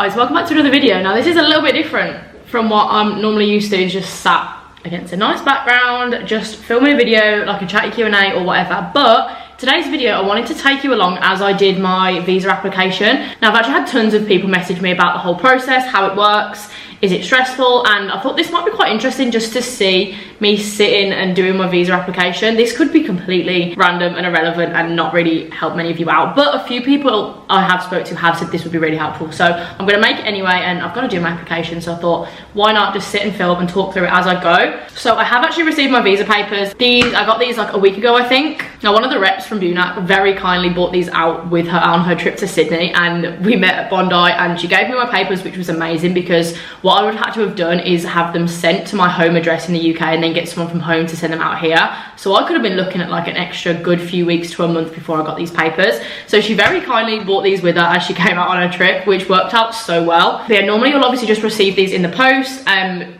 guys, welcome back to another video. Now this is a little bit different from what I'm normally used to, is just sat against a nice background, just filming a video, like a chatty Q&A or whatever. But today's video, I wanted to take you along as I did my visa application. Now I've actually had tons of people message me about the whole process, how it works, is it stressful, and I thought this might be quite interesting just to see me sitting and doing my visa application. This could be completely random and irrelevant and not really help many of you out, but a few people I have spoke to have said this would be really helpful, so I'm going to make it anyway, and I've got to do my application, so I thought why not just sit and film and talk through it as I go. So I have actually received my visa papers. I got these like a week ago, I think. Now one of the reps from Bunak very kindly bought these out with her on her trip to Sydney, and we met at Bondi, and she gave me my papers, which was amazing, because what I would have had to have done is have them sent to my home address in the UK and then get someone from home to send them out here. So I could have been looking at like an extra good few weeks to a month before I got these papers. So she very kindly bought these with her as she came out on her trip, which worked out so well. But yeah, normally you'll obviously just receive these in the post.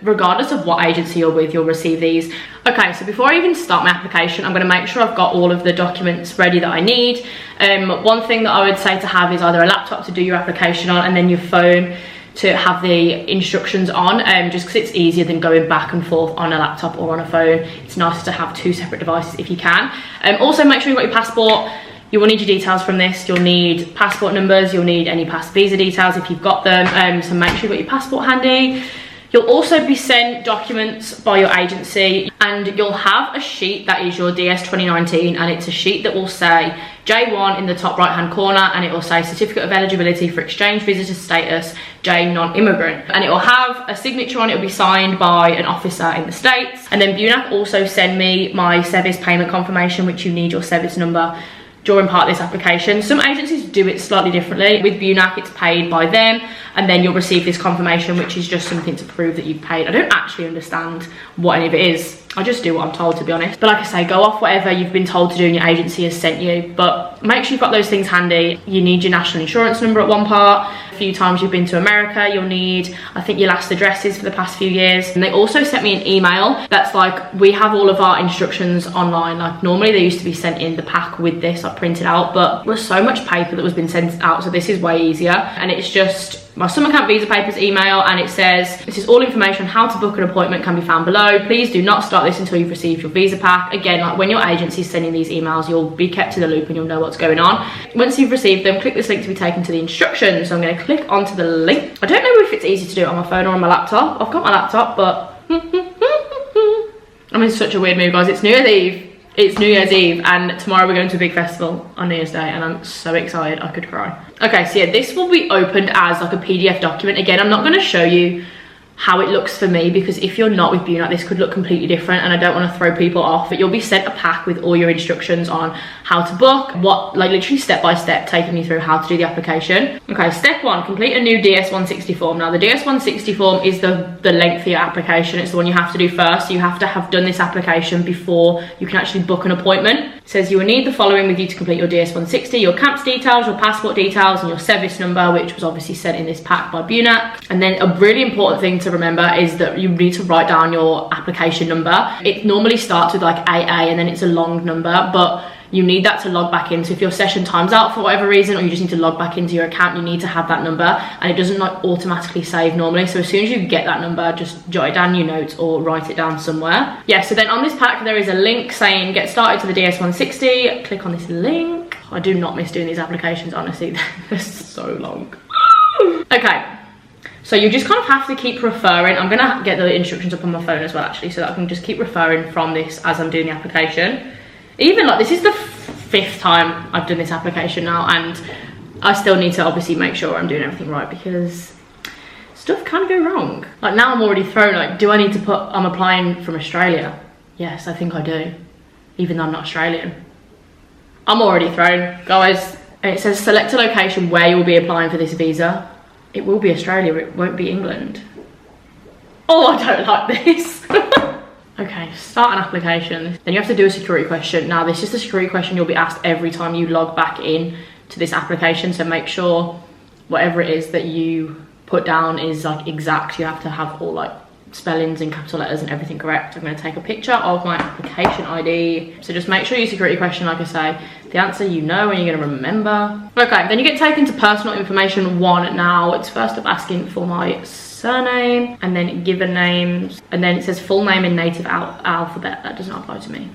Regardless of what agency you're with, you'll receive these. Okay, so before I even start my application, I'm going to make sure I've got all of the documents ready that I need. One thing that I would say to have is either a laptop to do your application on, and then your phone to have the instructions on, just because it's easier than going back and forth on a laptop or on a phone. It's nicer to have two separate devices if you can. Also make sure you've got your passport. You will need your details from this. You'll need passport numbers, you'll need any past visa details if you've got them, so make sure you've got your passport handy. You'll also be sent documents by your agency, and you'll have a sheet that is your DS 2019, and it's a sheet that will say J1 in the top right hand corner, and it will say certificate of eligibility for exchange visitor status, J non-immigrant, and it will have a signature on it. Will be signed by an officer in the States. And then Bunak also send me my service payment confirmation, which you need your service number during part of this application. Some agencies do it slightly differently. With Bunak, it's paid by them, and then you'll receive this confirmation, which is just something to prove that you've paid. I don't actually understand what any of it is. I just do what I'm told, to be honest. But like I say, go off whatever you've been told to do and your agency has sent you, but make sure you've got those things handy. You need your national insurance number at one part. A few times you've been to America, you'll need, I think, your last addresses for the past few years. And they also sent me an email that's like, we have all of our instructions online. Like normally they used to be sent in the pack with this, I printed out, but there was so much paper that was being sent out, so this is way easier. And it's just my summer camp visa papers email, and it says, this is all information on how to book an appointment can be found below. Please do not start this until you've received your visa pack. Again, like when your agency is sending these emails, you'll be kept in the loop and you'll know what's going on. Once you've received them, click this link to be taken to the instructions. So I'm going to click onto the link. I don't know if it's easy to do it on my phone or on my laptop. I've got my laptop, but I'm in such a weird mood, guys. It's New Year's Eve. It's New Year's Eve, and tomorrow we're going to a big festival on New Year's Day, and I'm so excited I could cry. Okay, so yeah, this will be opened as like a PDF document. Again, I'm not going to show you how it looks for me, because if you're not with Bunak, this could look completely different, and I don't want to throw people off. But you'll be sent a pack with all your instructions on how to book, what, like literally step by step, taking you through how to do the application. Okay, step one, complete a new DS 160 form. Now the DS 160 form is the lengthier application. It's the one you have to do first. So you have to have done this application before you can actually book an appointment. It says you will need the following with you to complete your DS 160: your camp's details, your passport details, and your service number, which was obviously sent in this pack by Bunak. And then a really important thing to remember is that you need to write down your application number. It normally starts with like AA, and then it's a long number, but you need that to log back in. So if your session times out for whatever reason, or you just need to log back into your account, you need to have that number, and it doesn't like automatically save normally. So as soon as you get that number, just jot it down in your notes or write it down somewhere. Yeah, so then on this pack, there is a link saying get started to the DS 160. Click on this link. I do not miss doing these applications, honestly. They're so long. Okay. So you just kind of have to keep referring. I'm gonna get the instructions up on my phone as well, actually, so that I can just keep referring from this as I'm doing the application. Even like, this is the 5th time I've done this application now, and I still need to obviously make sure I'm doing everything right, because stuff can go wrong. Like now I'm already thrown, like, do I need to put, I'm applying from Australia? Yes, I think I do, even though I'm not Australian. I'm already thrown, guys. And it says select a location where you will be applying for this visa. It will be Australia, it won't be England. Oh, I don't like this. Okay, start an application. Then you have to do a security question. Now, this is the security question you'll be asked every time you log back in to this application. So make sure whatever it is that you put down is like exact. You have to have all like spellings and capital letters and everything correct. I'm going to take a picture of my application ID. So just make sure your security question, like I say, the answer you know and you're going to remember. Okay, then you get taken to personal information 1 now. It's first up asking for my surname and then given names, and then it says full name in native alphabet. That does not apply to me.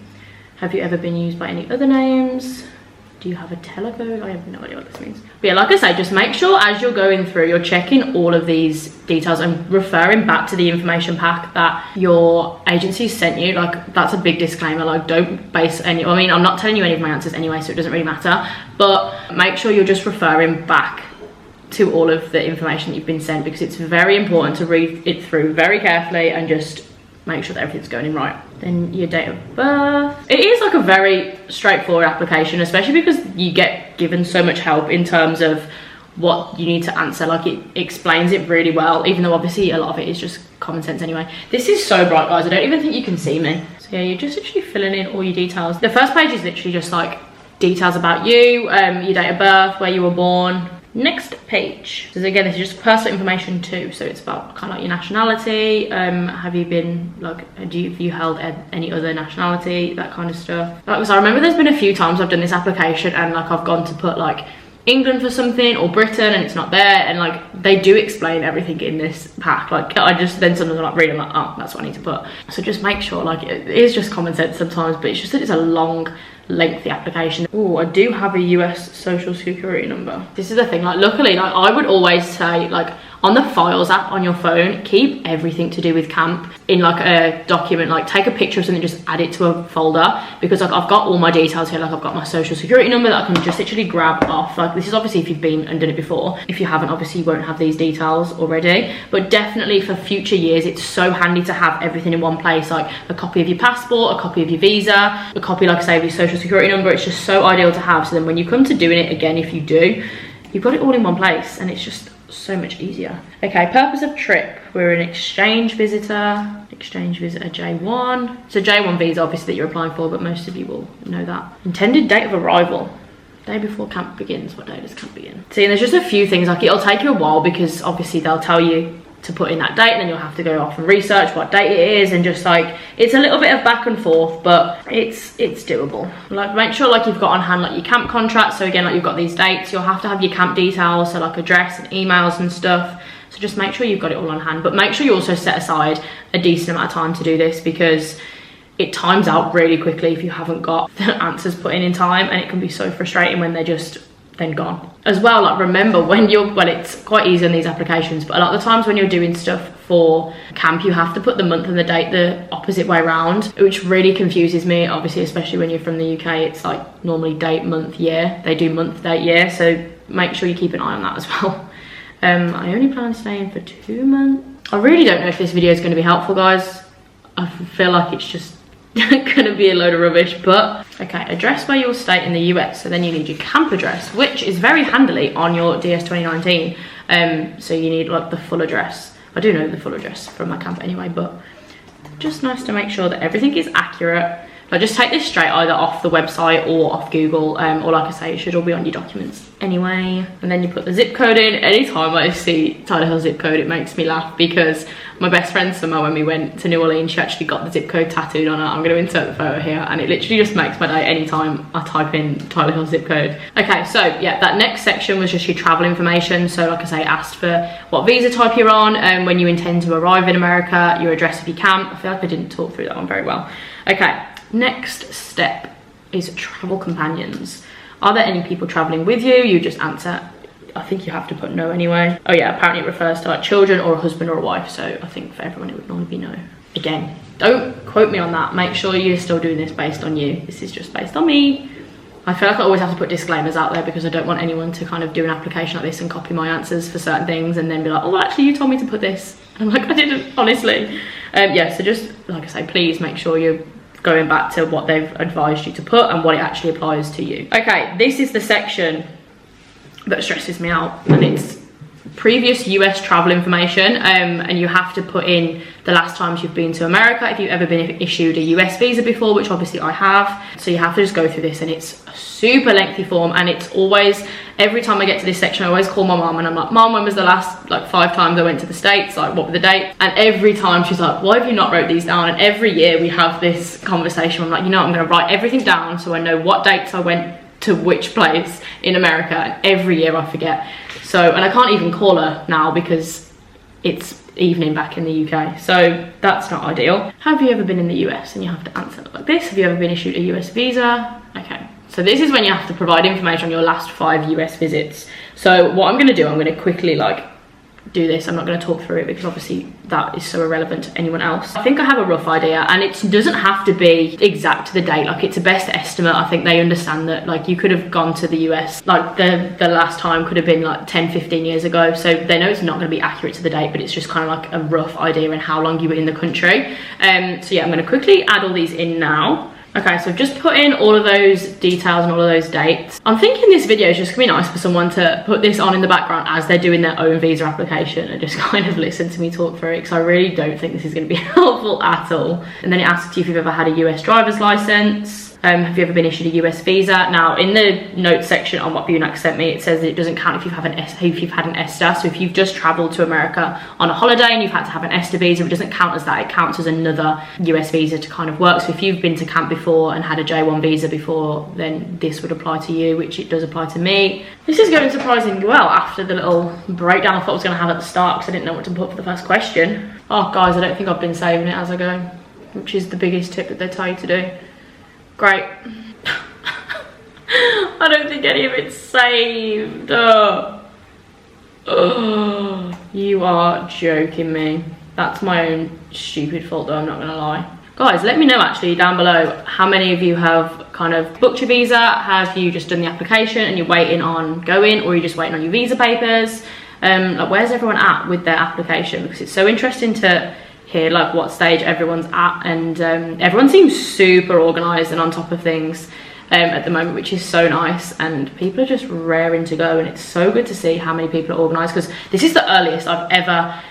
Have you ever been used by any other names? Do you have a telecode? I have no idea what this means. But yeah, like I say, just make sure as you're going through, you're checking all of these details and referring back to the information pack that your agency sent you. Like, that's a big disclaimer. Like, don't base any, I mean, I'm not telling you any of my answers anyway, so it doesn't really matter. But make sure you're just referring back to all of the information that you've been sent, because it's very important to read it through very carefully and just make sure that everything's going in right. Then your date of birth. It is like a very straightforward application, especially because you get given so much help in terms of what you need to answer. Like, it explains it really well, even though obviously a lot of it is just common sense anyway. This is so bright, guys, I don't even think you can see me. So yeah, you're just literally filling in all your details. The first page is literally just like details about you, your date of birth, where you were born. Next page. So again, this is just personal information too. So it's about kind of like your nationality. Have you been like, have you held any other nationality? That kind of stuff. Like, because I remember there's been a few times I've done this application and like I've gone to put like England for something or Britain and it's not there, and like they do explain everything in this pack. Like, I just then sometimes I'm like reading, like, oh, that's what I need to put. So just make sure, like, it is just common sense sometimes, but it's just that it's a long, lengthy application. Oh, I do have a US social security number. This is the thing, like, luckily, like, I would always say, like, on the files app on your phone, keep everything to do with camp in like a document. Like, take a picture of something, just add it to a folder, because like I've got all my details here. Like, I've got my social security number that I can just literally grab off. Like, this is obviously if you've been and done it before. If you haven't, obviously you won't have these details already, but definitely for future years it's so handy to have everything in one place. Like a copy of your passport, a copy of your visa, a copy, like I say, of your social security number. It's just so ideal to have, so then when you come to doing it again, if you do, you've got it all in one place and it's just so much easier. Okay, purpose of trip. We're an exchange visitor J1. So J1 visa obviously that you're applying for, but most of you will know that. Intended date of arrival. Day before camp begins. What day does camp begin? See, and there's just a few things, like it'll take you a while because obviously they'll tell you to put in that date, and then you'll have to go off and research what date it is, and just like, it's a little bit of back and forth, but it's doable. Like, make sure like you've got on hand like your camp contract. So again, like, you've got these dates, you'll have to have your camp details, so like address and emails and stuff. So just make sure you've got it all on hand, but make sure you also set aside a decent amount of time to do this, because it times out really quickly if you haven't got the answers put in time, and it can be so frustrating when they're just then gone. As well, like, remember when you're, well, it's quite easy on these applications, but a lot of the times when you're doing stuff for camp, you have to put the month and the date the opposite way around, which really confuses me, obviously, especially when you're from the UK. It's like normally date, month, year. They do month, date, year, so make sure you keep an eye on that as well. I only plan on staying for 2 months. I really don't know if this video is going to be helpful, guys. I feel like it's just gonna be a load of rubbish, but okay. Address where you'll stay in the US. So then you need your camp address, which is very handily on your DS 2019. So you need like the full address. I do know the full address from my camp anyway, but just nice to make sure that everything is accurate. Like, just take this straight either off the website or off Google, or like I say, it should all be on your documents anyway. And then you put the zip code in. Anytime I see Tyler Hill zip code, it makes me laugh, because my best friend Summer, when we went to New Orleans, she actually got the zip code tattooed on her. I'm going to insert the photo here, and it literally just makes my day anytime I type in Tyler Hill zip code. Okay, so yeah, that next section was just your travel information. So like I say, asked for what visa type you're on, and when you intend to arrive in America, your address of your camp. I feel like I didn't talk through that one very well. Okay. Next step is travel companions. Are there any people traveling with you? You just answer. I think you have to put no anyway. Oh yeah, apparently it refers to like children or a husband or a wife. So I think for everyone it would normally be no. Again, don't quote me on that. Make sure you're still doing this based on you. This is just based on me. I feel like I always have to put disclaimers out there, because I don't want anyone to kind of do an application like this and copy my answers for certain things and then be like, oh, well, actually you told me to put this. And I'm like, I didn't, honestly. Yeah, so just like I say, please make sure you're going back to what they've advised you to put and what it actually applies to you. Okay, this is the section that stresses me out, and it's previous US travel information, and you have to put in the last times you've been to America, if you've ever been issued a US visa before, which obviously I have. So you have to just go through this, and it's a super lengthy form, and it's always, every time I get to this section, I always call my mom and I'm like, Mom, when was the last like 5 times I went to the States? Like, what were the dates? And every time she's like, why have you not wrote these down? And every year we have this conversation. I'm like, you know, I'm gonna write everything down so I know what dates I went to which place in America, and every year I forget. So, and I can't even call her now because it's evening back in the UK, so that's not ideal. Have you ever been in the US? And you have to answer it like this. Have you ever been issued a US visa? Okay, so this is when you have to provide information on your last 5 US visits. So what I'm going to do, I'm going to quickly like do this. I'm not going to talk through it because obviously that is so irrelevant to anyone else. I think I have a rough idea, and it doesn't have to be exact to the date. Like, it's a best estimate. I think they understand that, like, you could have gone to the US, like the last time could have been like 10-15 years ago, so they know it's not going to be accurate to the date, but it's just kind of like a rough idea in how long you were in the country. So yeah, I'm going to quickly add all these in now. Okay, so I've just put in all of those details and all of those dates. I'm thinking this video is just gonna be nice for someone to put this on in the background as they're doing their own visa application and just kind of listen to me talk through it, because I really don't think this is gonna be helpful at all. And then it asks you if you've ever had a US driver's license. Have you ever been issued a US visa? Now, in the notes section on what Bunac sent me, it says that it doesn't count if you've had an ESTA. So if you've just traveled to America on a holiday and you've had to have an ESTA visa, it doesn't count as that. It counts as another US visa to kind of work. So if you've been to camp before and had a J1 visa before, then this would apply to you, which it does apply to me. This is going surprisingly well after the little breakdown I thought I was going to have at the start, because I didn't know what to put for the first question. Oh, guys, I don't think I've been saving it as I go, which is the biggest tip that they tell you to do. Great. I don't think any of it's saved. Oh, you are joking me. That's my own stupid fault though, I'm not gonna lie. Guys, let me know actually down below how many of you have kind of booked your visa. Have you just done the application and you're waiting on going, or are you just waiting on your visa papers? Like, where's everyone at with their application? Because it's so interesting to hear like what stage everyone's at, and everyone seems super organized and on top of things at the moment, which is so nice, and people are just raring to go, and it's so good to see how many people are organized, because this is the earliest I've ever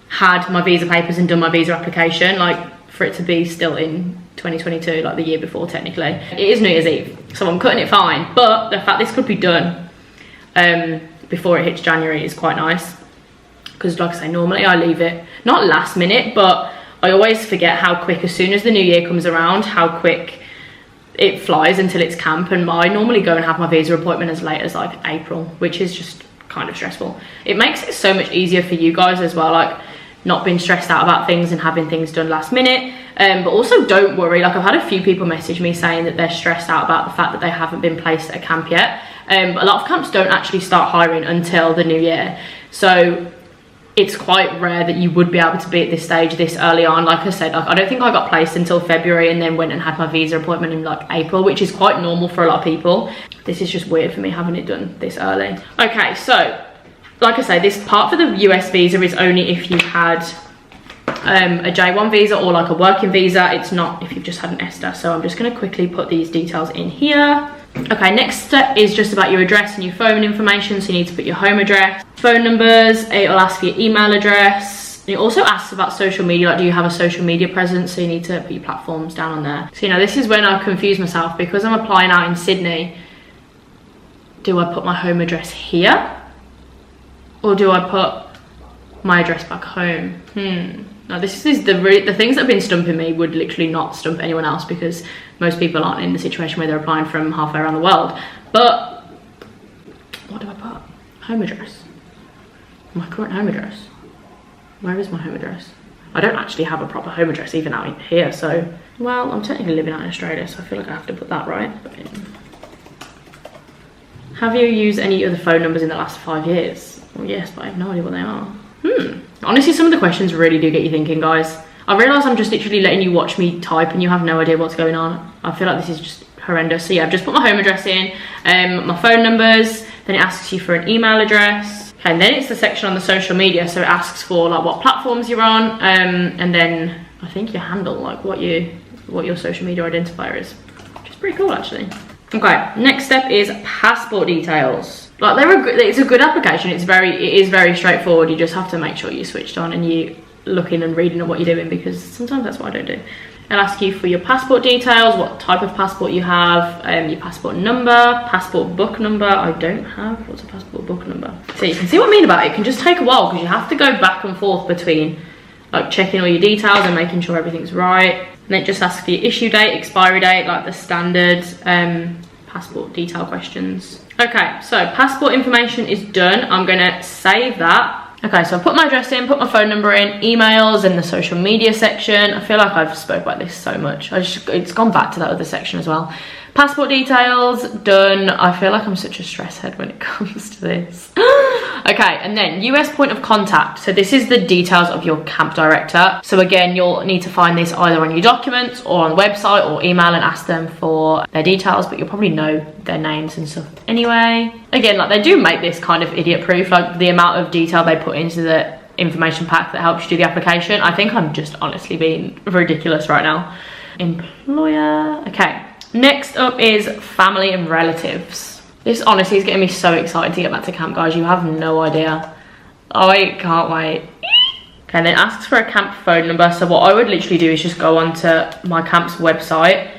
had my visa papers and done my visa application, like for it to be still in 2022, like the year before technically. It is New Year's Eve, so I'm cutting it fine, but the fact this could be done before it hits January is quite nice. Because like I say, normally I leave it, not last minute, but I always forget how quick, as soon as the new year comes around, how quick it flies until it's camp. And I normally go and have my visa appointment as late as like April, which is just kind of stressful. It makes it so much easier for you guys as well, like not being stressed out about things and having things done last minute. But also don't worry, like I've had a few people message me saying that they're stressed out about the fact that they haven't been placed at a camp yet. A lot of camps don't actually start hiring until the new year. So it's quite rare that you would be able to be at this stage this early on. Like I said, like I don't think I got placed until February and then went and had my visa appointment in like April, which is quite normal for a lot of people. This is just weird for me having it done this early. Okay, so like I say, this part for the US visa is only if you had a J1 visa or like a working visa. It's not if you've just had an ESTA. So I'm just going to quickly put these details in here. Okay, next step is just about your address and your phone information. So you need to put your home address, phone numbers. It'll ask for your email address. It also asks about social media, like do you have a social media presence? So you need to put your platforms down on there. So, you know, this is when I confuse myself, because I'm applying out in Sydney. Do I put my home address here? Or do I put my address back home? Now this is the things that have been stumping me would literally not stump anyone else, because most people aren't in the situation where they're applying from halfway around the world. But what do I put? Home address. My current home address. Where is my home address? I don't actually have a proper home address even out here, so well, I'm technically living out in Australia, so I feel like I have to put that right. Have you used any other phone numbers in the last 5 years? Well, yes, but I have no idea what they are. Honestly, some of the questions really do get you thinking, guys. I realise I'm just literally letting you watch me type and you have no idea what's going on. I feel like this is just horrendous. So yeah, I've just put my home address in, my phone numbers, then it asks you for an email address. Okay, and then it's the section on the social media. So it asks for like what platforms you're on, and then I think your handle, like what your social media identifier is, which is pretty cool actually. Okay, next step is passport details. like it's a good application. It is very straightforward. You just have to make sure you're switched on and you looking and reading at what you're doing, because sometimes that's what I don't do. It'll ask you for your passport details, what type of passport you have, your passport number, passport book number. I don't have. What's a passport book number? So you can see what I mean about it. It can just take a while because you have to go back and forth between like checking all your details and making sure everything's right. And it just asks for your issue date, expiry date, like the standard passport detail questions. Okay, so passport information is done. I'm gonna save that. Okay, so I've put my address in, put my phone number in, emails in the social media section. I feel like I've spoke about this so much. It's gone back to that other section as well. Passport details, done. I feel like I'm such a stress head when it comes to this. Okay, and then US point of contact. So this is the details of your camp director. So again, you'll need to find this either on your documents or on the website or email and ask them for their details, but you'll probably know their names and stuff anyway. Again, like they do make this kind of idiot proof, like the amount of detail they put into the information pack that helps you do the application. I think I'm just honestly being ridiculous right now. Employer, okay. Next up is family and relatives. This honestly is getting me so excited to get back to camp, guys. You have no idea. I can't wait. Okay, then it asks for a camp phone number. So what I would literally do is just go onto my camp's website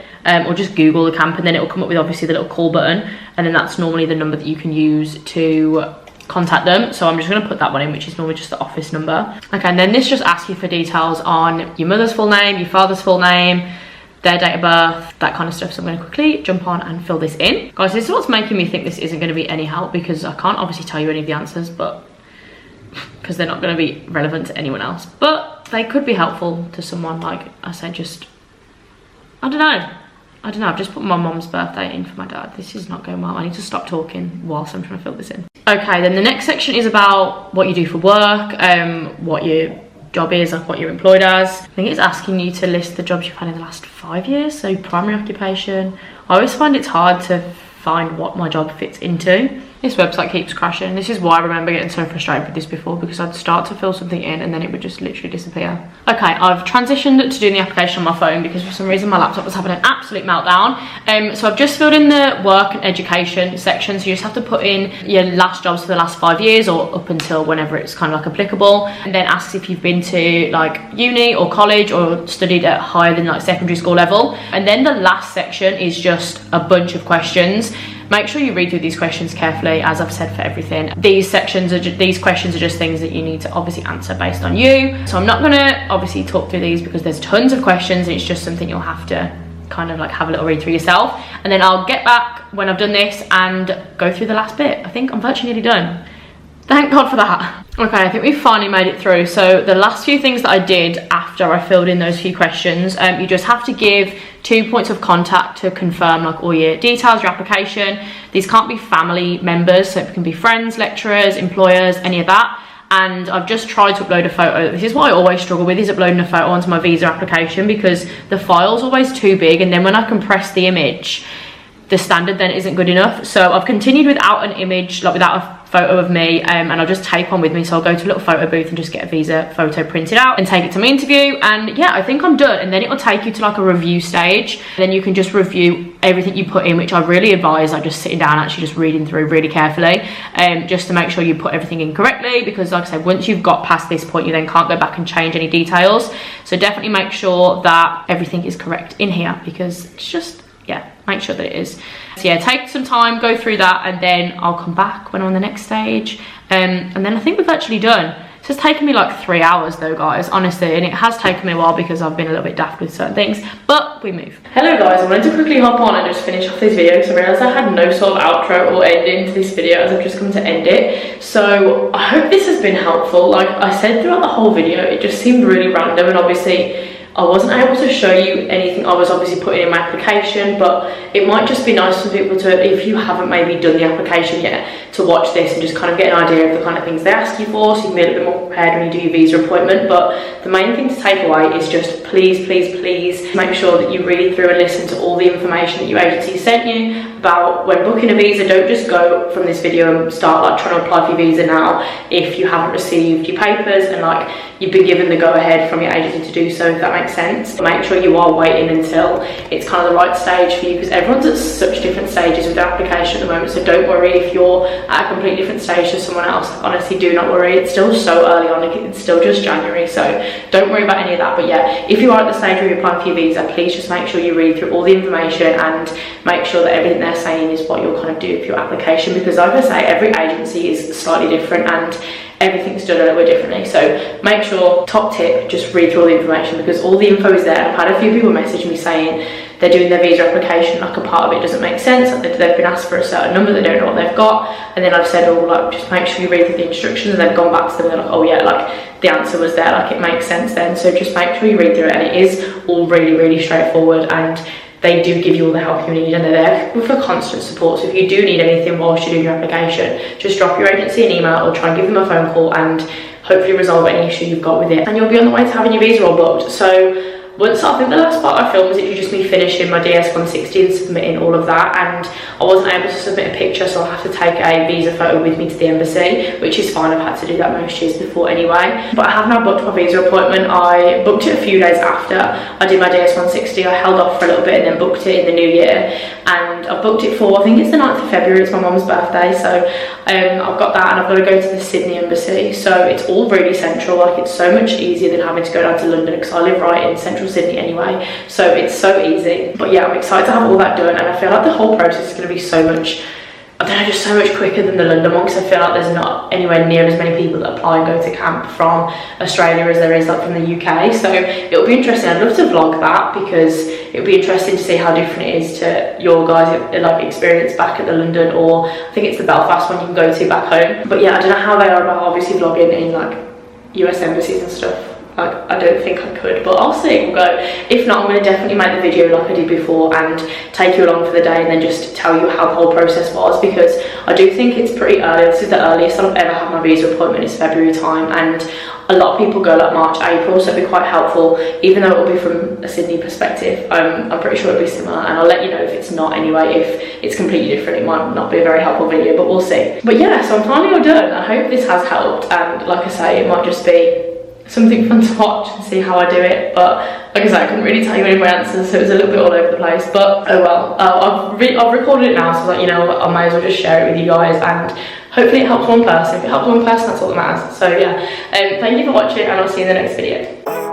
or just Google the camp, and then it will come up with obviously the little call button. And then that's normally the number that you can use to contact them. So I'm just going to put that one in, which is normally just the office number. Okay, and then this just asks you for details on your mother's full name, your father's full name, their date of birth, that kind of stuff. So I'm going to quickly jump on and fill this in. Guys, this is what's making me think this isn't going to be any help, because I can't obviously tell you any of the answers, but because they're not going to be relevant to anyone else, but they could be helpful to someone. Like I said, just I don't know, I've just put my mom's birthday in for my dad. This is not going well. I need to stop talking whilst I'm trying to fill this in. Okay, then the next section is about what you do for work, what your job is, like what you're employed as. I think it's asking you to list the jobs you've had in the last 5 years, so primary occupation. I always find it's hard to find what my job fits into. This website keeps crashing. This is why I remember getting so frustrated with this before, because I'd start to fill something in and then it would just literally disappear. Okay, I've transitioned to doing the application on my phone because for some reason my laptop was having an absolute meltdown. So I've just filled in the work and education section. So you just have to put in your last jobs for the last 5 years or up until whenever it's kind of like applicable, and then asks if you've been to like uni or college or studied at higher than like secondary school level. And then the last section is just a bunch of questions. Make sure you read through these questions carefully, as I've said for everything. These questions are just things that you need to obviously answer based on you. So I'm not gonna obviously talk through these because there's tons of questions and it's just something you'll have to kind of like have a little read through yourself. And then I'll get back when I've done this and go through the last bit. I think I'm virtually nearly done. Thank God for that. Okay, I think we finally made it through. So the last few things that I did after I filled in those few questions, you just have to give 2 points of contact to confirm like all your details, your application. These can't be family members, so it can be friends, lecturers, employers, any of that. And I've just tried to upload a photo. This is what I always struggle with, is uploading a photo onto my visa application, because the file's always too big, and then when I compress the image, the standard then isn't good enough. So I've continued without an image, like without a photo of me, and I'll just take one with me. So I'll go to a little photo booth and just get a visa photo printed out and take it to my interview. And yeah, I think I'm done. And then it will take you to like a review stage. And then you can just review everything you put in, which I really advise like just sitting down, actually just reading through really carefully, just to make sure you put everything in correctly, because like I said, once you've got past this point, you then can't go back and change any details. So definitely make sure that everything is correct in here, because it's just, yeah, make sure that it is. So yeah, take some time, go through that, and then I'll come back when I'm on the next stage. And then I think we've actually done. This has taken me like 3 hours though, guys, honestly, and it has taken me a while because I've been a little bit daft with certain things, but we move. Hello guys, I wanted to quickly hop on and just finish off this video because I realised I had no sort of outro or ending to this video as I've just come to end it. So I hope this has been helpful. Like I said throughout the whole video, it just seemed really random, and obviously I wasn't able to show you anything I was obviously putting in my application, but it might just be nice for people to, if you haven't maybe done the application yet, to watch this and just kind of get an idea of the kind of things they ask you for, so you can be a little bit more prepared when you do your visa appointment. But the main thing to take away is just please, please, please make sure that you read through and listen to all the information that your agency sent you, about when booking a visa, don't just go from this video and start like trying to apply for your visa now if you haven't received your papers and like you've been given the go-ahead from your agency to do so, if that makes sense. Make sure you are waiting until it's kind of the right stage for you, because everyone's at such different stages with their application at the moment. So don't worry if you're at a completely different stage to someone else. Honestly, do not worry. It's still so early on, it's still just January, so don't worry about any of that. But yeah, if you are at the stage where you're applying for your visa, please just make sure you read through all the information and make sure that everything they're saying is what you'll kind of do for your application, because like I say, every agency is slightly different and everything's done a little bit differently. So make sure, top tip, just read through all the information, because all the info is there. I've had a few people message me saying they're doing their visa application, like a part of it doesn't make sense, like they've been asked for a certain number, they don't know what they've got, and then I've said, oh, like just make sure you read through the instructions, and they've gone back to them and they're like, oh yeah, like the answer was there, like it makes sense then. So just make sure you read through it, and it is all really, really straightforward, and they do give you all the help you need, and they're there for constant support. So if you do need anything whilst you're doing your application, just drop your agency an email or try and give them a phone call and hopefully resolve any issue you've got with it, and you'll be on the way to having your visa all booked. So once, I think the last part I filmed was literally just me finishing my DS160 and submitting all of that, and I wasn't able to submit a picture, so I'll have to take a visa photo with me to the embassy, which is fine. I've had to do that most years before anyway. But I have now booked my visa appointment. I booked it a few days after I did my DS160. I held off for a little bit and then booked it in the new year, and I've booked it for, I think it's the 9th of February, it's my mum's birthday, so I've got that, and I've got to go to the Sydney embassy, so it's all really central. Like it's so much easier than having to go down to London, because I live right in central Sydney anyway, so it's so easy. But yeah, I'm excited to have all that done, and I feel like the whole process is going to be so much, I don't know, just so much quicker than the London one, because I feel like there's not anywhere near as many people that apply and go to camp from Australia as there is like from the UK. So it'll be interesting. I'd love to vlog that, because it'll be interesting to see how different it is to your guys' like experience back at the London, or I think it's the Belfast one you can go to back home. But yeah, I don't know how they are about obviously vlogging in like US embassies and stuff. Like, I don't think I could, but I'll see, we'll go. If not, I'm going to definitely make the video like I did before and take you along for the day, and then just tell you how the whole process was, because I do think it's pretty early. This is the earliest I've ever had my visa appointment, is February time, and a lot of people go like March, April, so it'll be quite helpful, even though it'll be from a Sydney perspective. I'm pretty sure it'll be similar, and I'll let you know if it's not anyway. If it's completely different, it might not be a very helpful video, but we'll see. But yeah, so I'm finally all done. I hope this has helped, and like I say, it might just be something fun to watch and see how I do it. But like I said, I couldn't really tell you any of my answers, so it was a little bit all over the place, but oh well. I've recorded it now, so like, you know, I might as well just share it with you guys, and hopefully it helps one person. If it helps one person, that's all that matters. So yeah, thank you for watching, and I'll see you in the next video.